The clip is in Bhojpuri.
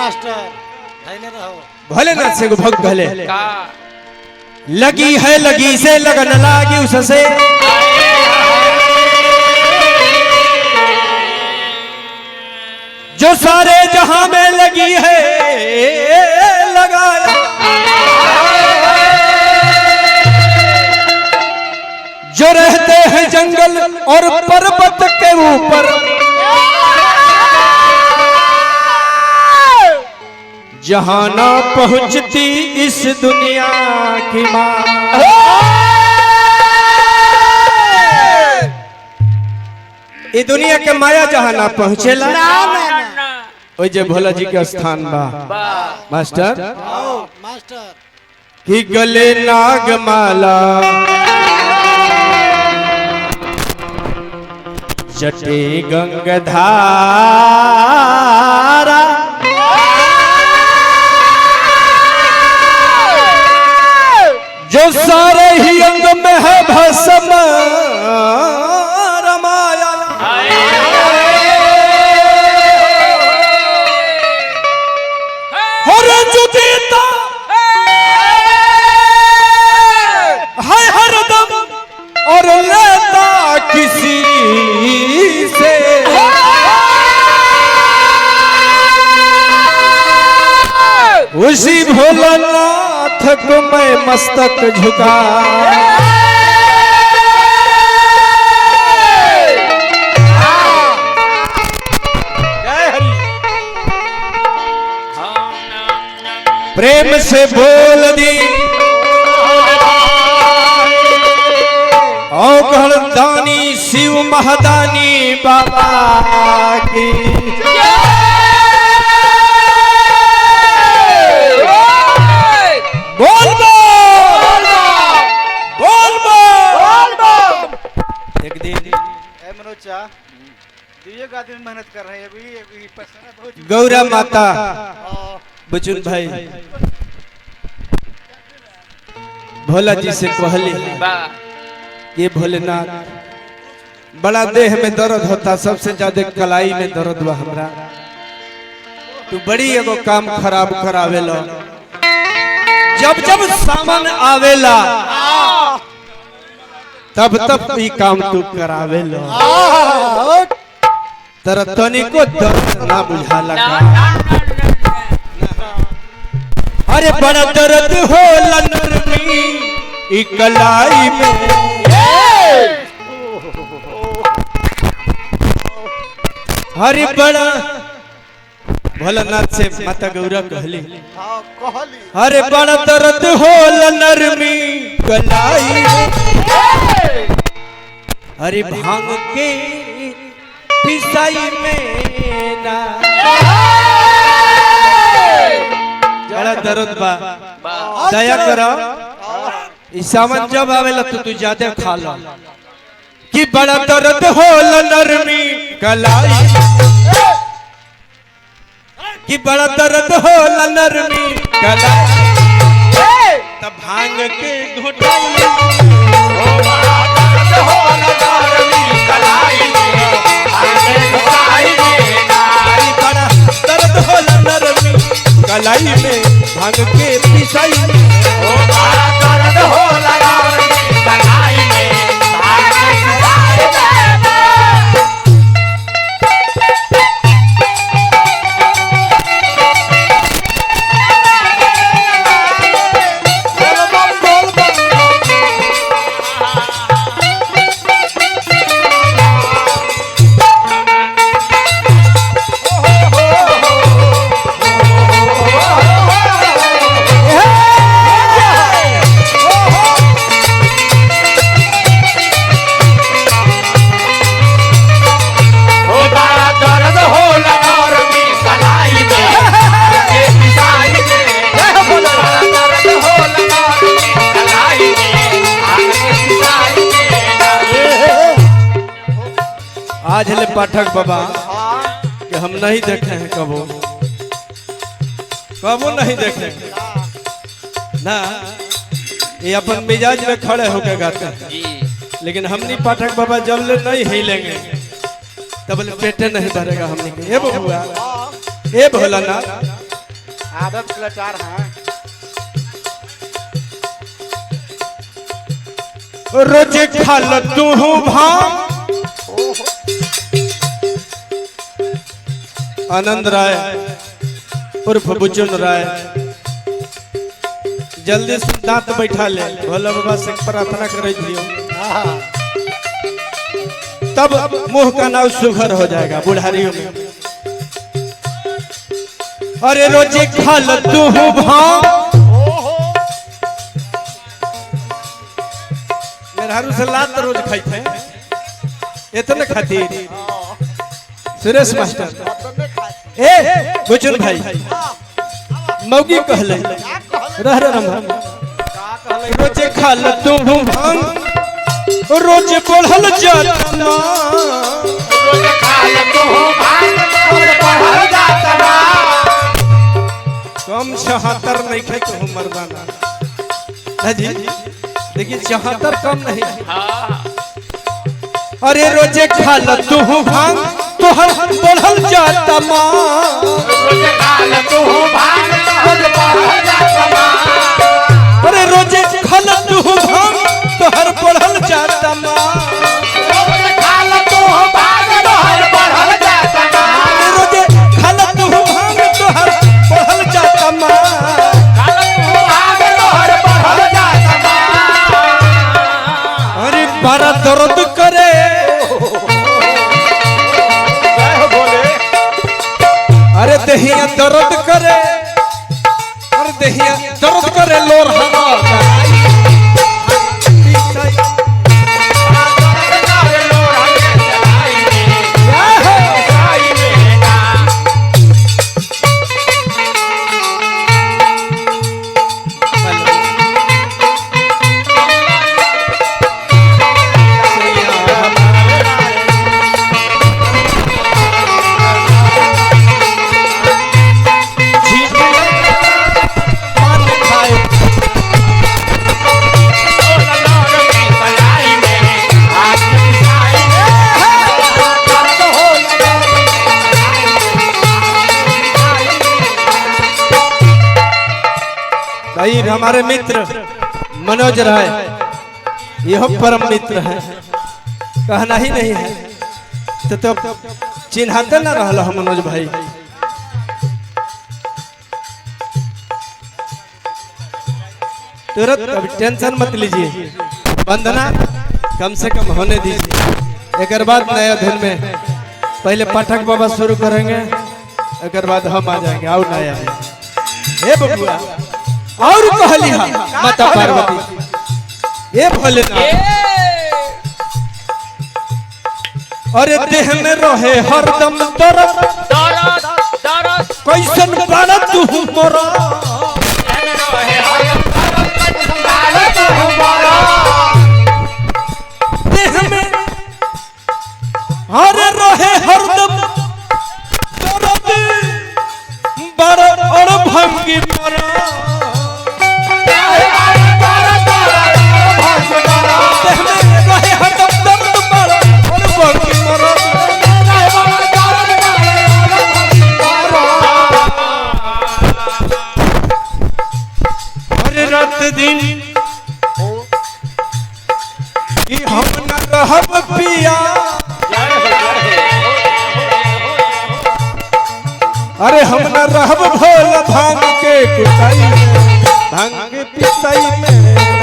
मास्टर धैर्य रहो। भोलेनाथ से को भक्त कहले लगी है लगी से लगन लागी उससे जो सारे जहां में लगी है लगाया जो रहते हैं जंगल और पर्वत के ऊपर जहां ना पहुंचती इस दुनिया की मां ये दुनिया के माया जहां ना पहुंचेला ओए जे भोला जी के स्थान बा मास्टर मास्टर कि गले नागमाला जटे गंगाधारा जो सारे ही अंग में है भस्म रमाया और जो देता है हरदम और लेता किसी से उसी भोलानाथ को मैं मस्तक झुका प्रेम से बोल दी औघड़ दानी शिव महादानी बाबा की बोल एक दिन मनोजा दिए का दिन मेहनत कर रहे हैं अभी पैसा बहुत गौरा माता बुजुर्ग भाई भोला जी से कहली ये भोलेनाथ बड़ा देह में दर्द होता सबसे ज्यादा कलाई में दर्द हुआ हमरा तू बड़ी एगो काम खराब करावेला जब जब सामान आवेला तब तब ये काम तू करावेला तेरा तनिको दर्द ना बुझाला अरे बड़ा दर्द होला नरमी ई कलाई में हरि बड़ा भोलानाथ से माता गौरा कहली अरे बड़ा दर्द होला नरमी कलाई में हरि भांग के पिसाई में ना बड़ा दर्द बा दया करो इस सामान जब आवेला तो तू ज्यादा खा लो कि बड़ा दर्द होला नरमी कलाई कि बड़ा दर्द होला नरमी कलाई तब भांग के घोटाई बड़ा दर्द होला नरमी कलाई में भांग के पिसाई दर्द होला कलाई में आज ले पाठक बाबा कि हम नहीं देखे हैं कबो कबो नहीं देखे ना ये अपन मिजाज में खड़े होकर गाते हैं लेकिन हमनी पाठक बाबा जब ले नहीं हिलेंगे तब ले पेटे नहीं भरेगा हमने के ये बबुआ ये भोलानाथ आदत के लाचार हैं। रोज खाल तू भांग। आनंद राय उर्फ बुचुन राय, जल्दी से दांत बैठा ले, भोला बाबा से प्रार्थना करे दियो, तब मुंह का नाव सुघर हो जाएगा बुढ़ारियों में। अरे रोज खाल तू भांग। मेहरारू से लात रोज खाते इतने खातिर। सुरेश मास्टर ए बुचुन भाई मौगी कहले रह रम रोज खाल तू भांग, रोज बढ़ल जाता ना, रोज खाल तू भांग, रोज बढ़ल जाता ना। कम 76 नहीं खे तो मर्दाना जी, देखिए 76 कम नहीं। अरे रोज खाल तू भांग, तोहर बढ़ल जाता माँ। रोज खाल तू भांग, रोज बढ़ल जाता माँ। अरे रोज खाल तू भांग, तोहर बढ़ल जाता माँ। रोज खाल तू भांग, तोहर बढ़ल जाता माँ। रोज खाल तू भांग, तोहर बढ़ल जाता माँ। खाल तू भांग, तोहर बढ़ल जाता माँ। अरे बड़ा दर्द करे, अरे दहिया दर्द करे, अरे दहिया दर्द करे लोर हवा। भाई हमारे मित्र मनोज राय, यह परम मित्र है, कहना ही नहीं है तो चिन्हाते ना रहल हम मनोज भाई। तुरंत अभी टेंशन मत लीजिए, वंदना कम से कम होने दीजिए, एक बाद नया धुन में पहले पाठक बाबा शुरू करेंगे, एक बाद हम आ जाएंगे। आओ नया हे बबुआ और कहली माता पार्वती ये भोलेनाथ। अरे देह में रहे हरदम दर्द, कैसन बाड़ा तू मोरा। देह में अरे रहे हरदम दर्द, बड़ा और भंगी मोरा। रात दिन कि हम न रहब पिया, अरे हम न रहब भोला भांग के कुटाई में, भांग के पिसाई में।